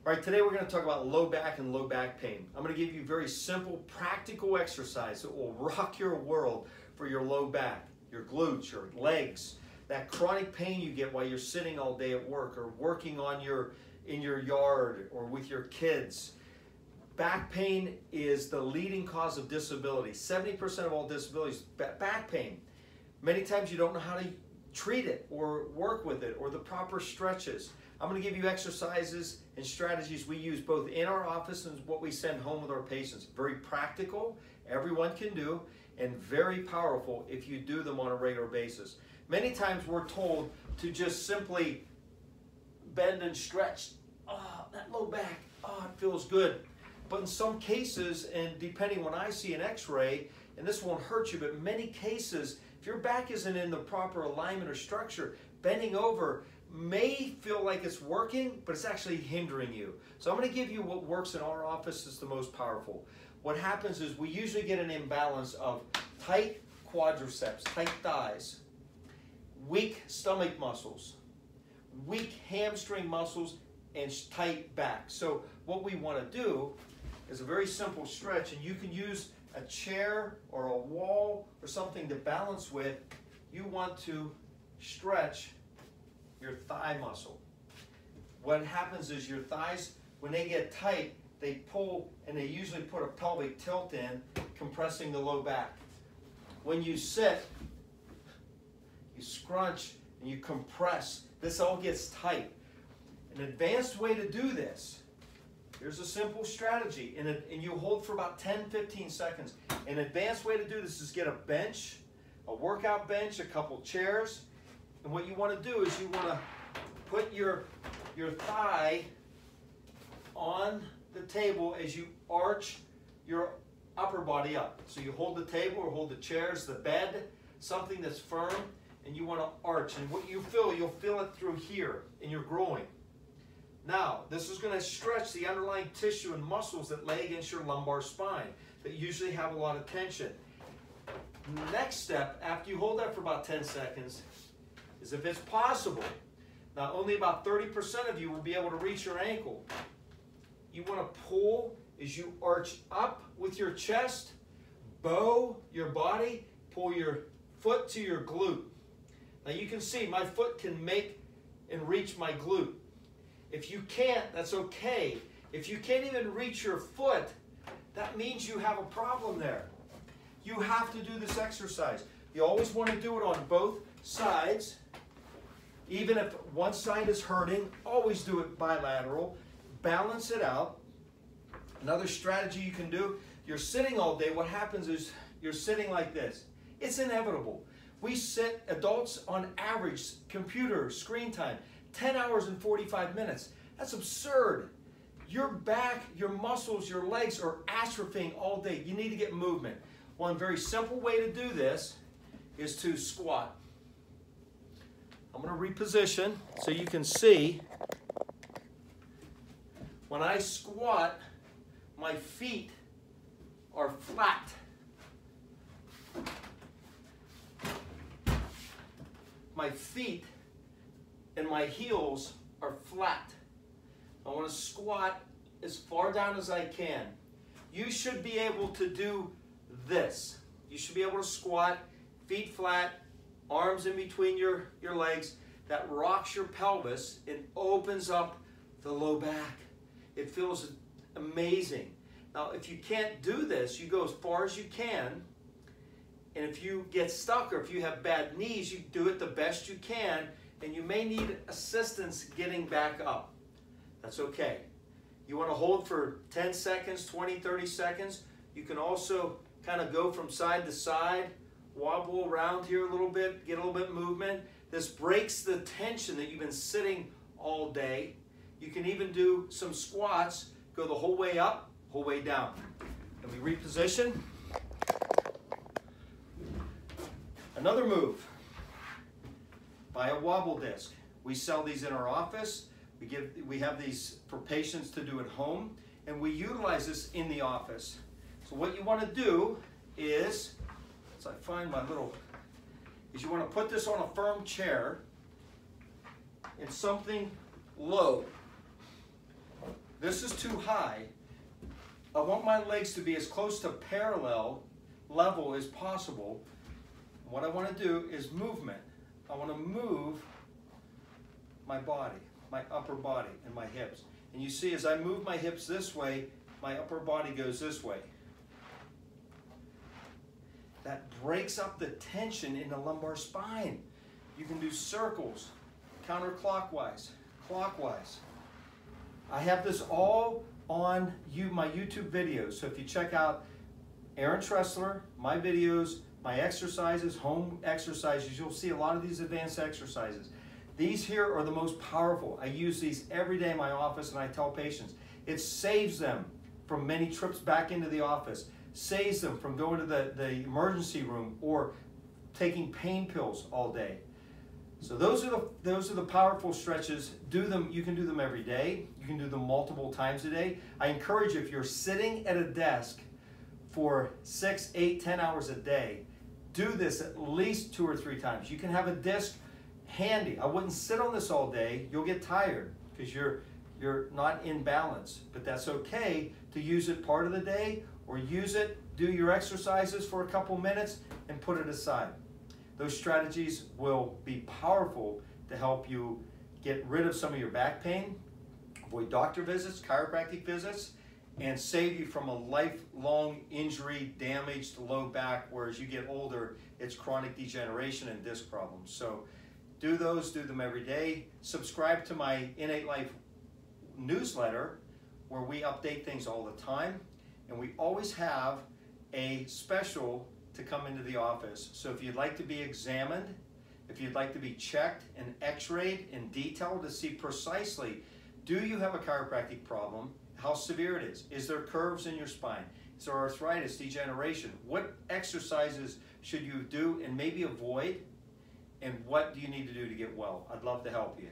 All right, today we're going to talk about low back and low back pain. I'm going to give you very simple, practical exercise that will rock your world for your low back, your glutes, your legs, that chronic pain you get while you're sitting all day at work or working on in your yard or with your kids. Back pain is the leading cause of disability. 70% of all disabilities, back pain. Many times you don't know how to treat it or work with it or the proper stretches. I'm going to give you exercises and strategies we use both in our office and what we send home with our patients. Very practical, everyone can do, and very powerful if you do them on a regular basis. Many times we're told to just simply bend and stretch. Oh, that low back, oh, it feels good. But in some cases, and depending when I see an x-ray, and this won't hurt you, but in many cases, if your back isn't in the proper alignment or structure, bending over may feel like it's working, but it's actually hindering you. So I'm going to give you what works in our office is the most powerful. What happens is we usually get an imbalance of tight quadriceps, tight thighs, weak stomach muscles, weak hamstring muscles, and tight back. So what we want to do is a very simple stretch, and you can use a chair or a wall or something to balance with. You want to stretch your thigh muscle. What happens is your thighs, when they get tight, they pull, and they usually put a pelvic tilt in, compressing the low back. When you sit, you scrunch and you compress. This all gets tight. An advanced way to do this, here's a simple strategy, and you hold for about 10-15 seconds. An advanced way to do this is get a bench, a workout bench, a couple chairs, and what you want to do is you want to put your thigh on the table as you arch your upper body up. So you hold the table or hold the chairs, the bed, something that's firm, and you want to arch. And what you feel, you'll feel it through here in your groin. Now, this is going to stretch the underlying tissue and muscles that lay against your lumbar spine that usually have a lot of tension. Next step, after you hold that for about 10 seconds, is if it's possible, now only about 30% of you will be able to reach your ankle. You want to pull as you arch up with your chest, bow your body, pull your foot to your glute. Now you can see my foot can make and reach my glute. If you can't, that's okay. If you can't even reach your foot, that means you have a problem there. You have to do this exercise. You always want to do it on both sides. Even if one side is hurting, always do it bilateral. Balance it out. Another strategy you can do, you're sitting all day, what happens is you're sitting like this. It's inevitable. We sit, adults on average, computer, screen time, 10 hours and 45 minutes. That's absurd. Your back, your muscles, your legs are atrophying all day. You need to get movement. One very simple way to do this is to squat. I'm going to reposition so you can see. When I squat, my feet are flat. My feet and my heels are flat. I want to squat as far down as I can. You should be able to do this. You should be able to squat, feet flat, arms in between your legs. That rocks your pelvis. It opens up the low back. It feels amazing. Now, if you can't do this, you go as far as you can. And if you get stuck or if you have bad knees, you do it the best you can. And you may need assistance getting back up. That's okay. You want to hold for 10 seconds, 20, 30 seconds. You can also kind of go from side to side, wobble around here a little bit, get a little bit of movement. This breaks the tension that you've been sitting all day. You can even do some squats, go the whole way up, whole way down. And we reposition. Another move. Buy a wobble disc. We sell these in our office. We have these for patients to do at home, and we utilize this in the office. So what you want to do is, as I find my little, is you want to put this on a firm chair in something low. this is too high. I want my legs to be as close to parallel level as possible. What I want to do is movement. I want to move my body, my upper body and my hips. And you see, as I move my hips this way, my upper body goes this way. That breaks up the tension in the lumbar spine. You can do circles, counterclockwise, clockwise. I have this all on my YouTube videos. So if you check out Aaron Tressler, my videos, my exercises, home exercises, you'll see a lot of these advanced exercises. These here are the most powerful. I use these every day in my office, and I tell patients, it saves them from many trips back into the office, saves them from going to the emergency room or taking pain pills all day. So those are the powerful stretches. Do them. You can do them every day. You can do them multiple times a day. I encourage you, if you're sitting at a desk for 6, 8, 10 hours a day, do this at least 2 or 3 times. You can have a disc handy. I wouldn't sit on this all day. You'll get tired because you're not in balance. But that's okay to use it part of the day, or use it, do your exercises for a couple minutes and put it aside. Those strategies will be powerful to help you get rid of some of your back pain, avoid doctor visits, chiropractic visits, and save you from a lifelong injury, damage to low back, where as you get older, it's chronic degeneration and disc problems. So do them every day. Subscribe to my Innate Life newsletter, where we update things all the time. And we always have a special to come into the office. So if you'd like to be examined, if you'd like to be checked and x-rayed in detail to see precisely, do you have a chiropractic problem? How severe it is? Is there curves in your spine? Is there arthritis, degeneration? What exercises should you do and maybe avoid? And what do you need to do to get well? I'd love to help you.